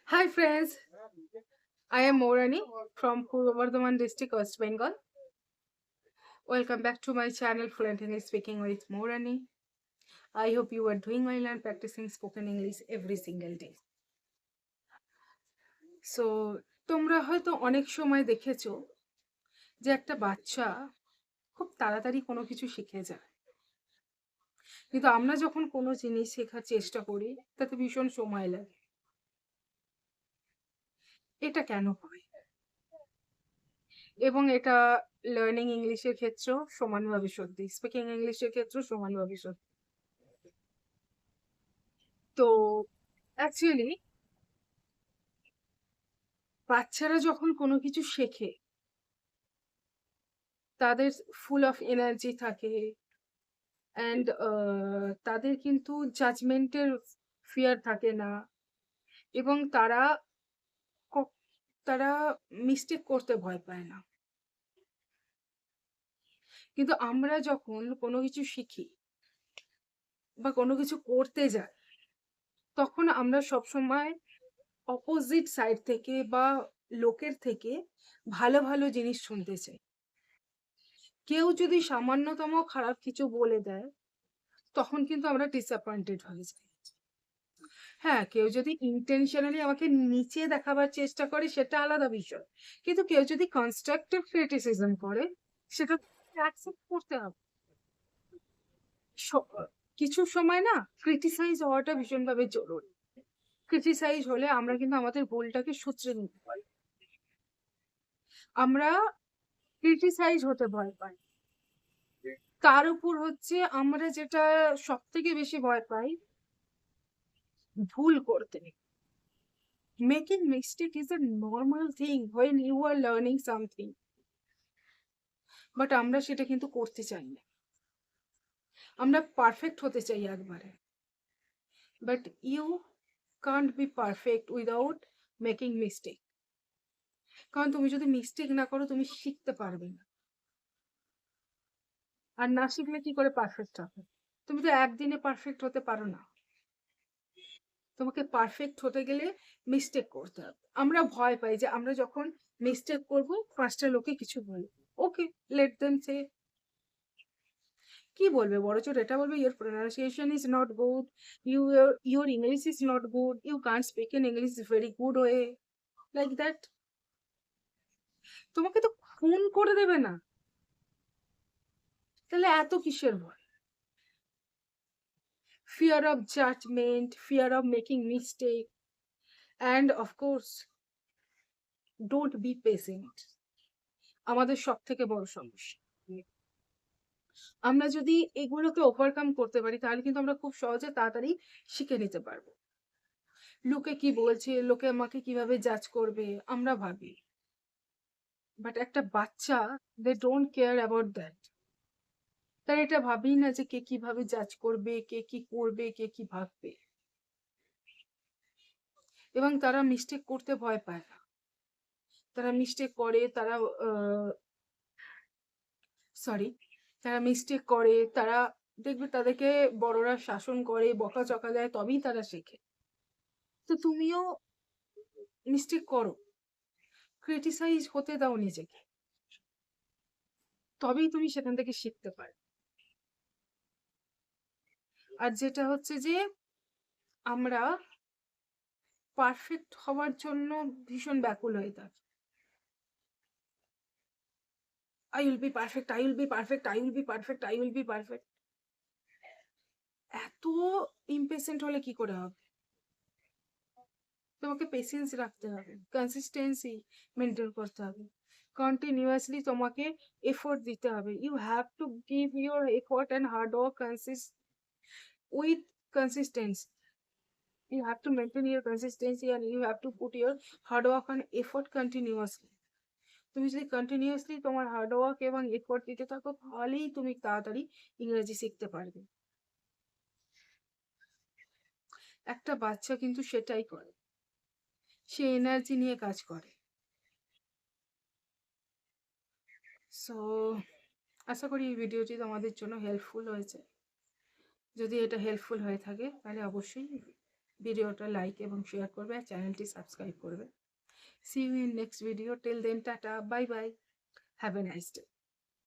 Hi friends, I am Morani from Purva Bardhaman district, West Bengal. Welcome back to my channel Fluently Speaking with Morani. I hope you are doing well and practicing spoken English every single day. So, তোমরা হয়তো অনেক সময় দেখেছো যে একটা বাচ্চা খুব তাড়াতাড়ি কোনো কিছু শিখে যায়, কিন্তু আমরা যখন কোনো জিনিস শেখার চেষ্টা করি তাতে ভীষণ সময় লাগে। এটা কেন হয়? এবং এটা লার্নিং ইংলিশের ক্ষেত্রেও সমানভাবে সত্যি, স্পিকিং ইংলিশের ক্ষেত্রেও সমানভাবে সত্যি। তো অ্যাকচুয়ালি বাচ্চারা যখন কোনো কিছু শেখে তাদের ফুল অফ এনার্জি থাকে অ্যান্ড তাদের কিন্তু জাজমেন্টের ফিয়ার থাকে না, এবং ক- তারা মিস্টেক করতে ভয় পায় না। কিন্তু আমরা যখন কোনো কিছু শিখি বা কোনো কিছু করতে যাই, তখন আমরা সবসময় অপোজিট সাইড থেকে বা লোকের থেকে ভালো ভালো জিনিস শুনতে চাই। কেউ যদি সামান্যতম খারাপ কিছু বলে দেয় তখন কিন্তু আমরা ডিসঅ্যাপয়েন্টেড হয়ে যাই। হ্যাঁ, কেউ যদি ইন্টেনশনালি আমাকে নিচে দেখাবার চেষ্টা করে সেটা আলাদা বিষয়, কিন্তু কেউ যদি কনস্ট্রাকটিভ ক্রিটিসিজম করে সেটা অ্যাকসেপ্ট করতে হবে। স- কিছু সময় না ক্রিটিসাইজ হওয়াটা ভীষণভাবে জরুরি। ক্রিটিসাইজ হলে আমরা কিন্তু আমাদের ভুলটাকে শুধরে নিতে পারি। আমরা ক্রিটিসাইজ হতে ভয় পাই। তার উপর হচ্ছে আমরা যেটা সব থেকে বেশি ভয় পাই, ভুল করতে। Making mistake is a normal thing when you are learning something, but আমরা সেটা কিন্তু করতে চাই না। আমরা পারফেক্ট হতে চাই একবারে, but you can't be perfect without making mistake. কারণ তুমি যদি মিস্টেক না করো তুমি শিখতে পারবে না, আর না শিখলে কি করে পারফেক্ট হবে? তুমি তো একদিনে পারফেক্ট হতে পারো না। তোমাকে পারফেক্ট হতে গেলে মিস্টেক করতে হবে। আমরা ভয় পাই যে আমরা যখন মিস্টেক করব পাঁচটা লোকে কিছু বলবে, ওকে, লেট দেম সে। কি বলবে? বড়জোর এটা বলবে, your pronunciation is not good, your English is not good, you can't speak in English very good way, like that. তোমাকে তো খুন করে দেবে না, তাহলে এত কিসের ভয়? Fear of judgement, fear of making mistake, and of course don't be patient আমাদের সব থেকে বড় সমস্যা। আমরা যদি এগুলোকে ওভারকাম করতে পারি তাহলে কিন্তু আমরা খুব সহজে তাড়াতাড়ি শিখে নিতে পারবো। লোকে কি বলছে, লোকে আমাকে কিভাবে জাজ করবে আমরা ভাবি, বাট একটা বাচ্চা, they don't care about that. তারা এটা ভাবেই না যে কে কিভাবে জাজ করবে, কে কি করবে, কে কি ভাববে। এবং তারা মিস্টেক করতে ভয় পায় না। তারা মিস্টেক করে, সরি তারা মিস্টেক করে, তারা দেখবে তাদেরকে বড়রা শাসন করে, বকাঝকা দেয়, তবেই তারা শেখে। তো তুমিও মিস্টেক করো, ক্রিটিসাইজ হতে দাও নিজেকে, তবেই তুমি সেখান থেকে শিখতে পারো। আর যেটা হচ্ছে যে আমরা পারফেক্ট হওয়ার জন্য ভীষণ ব্যাকুল হয়ে থাকি। I will be perfect, I will be perfect, I will be perfect, I will be perfect. এত ইমপেশেন্ট হলে কি করে হবে? তোমাকে পেশেন্স রাখতে হবে, কনসিস্টেন্সি মেনটেন করতে হবে, কন্টিনিউয়াসলি তোমাকে এফোর্ট দিতে হবে। You have to give your effort and hard work with consistency. You have to maintain your consistency and you have to put your hard work and effort continuously. তুমি যদি continuously তোমার hard work এবং effort দিতে থাকো তাহলেই তুমি তাড়াতাড়ি ইংরেজি শিখতে পারবে। একটা বাচ্চা কিন্তু সেটাই করে, সে এনার্জি নিয়ে কাজ করে। সো আশা করি এই ভিডিওটি তোমাদের জন্য হেল্পফুল হয়েছে। যদি এটা হেল্পফুল হয়ে থাকে তাহলে অবশ্যই ভিডিওটা লাইক এবং শেয়ার করবে আর চ্যানেলটি সাবস্ক্রাইব করবে। See you in next video. Till then, tata, bye bye. Have a nice day.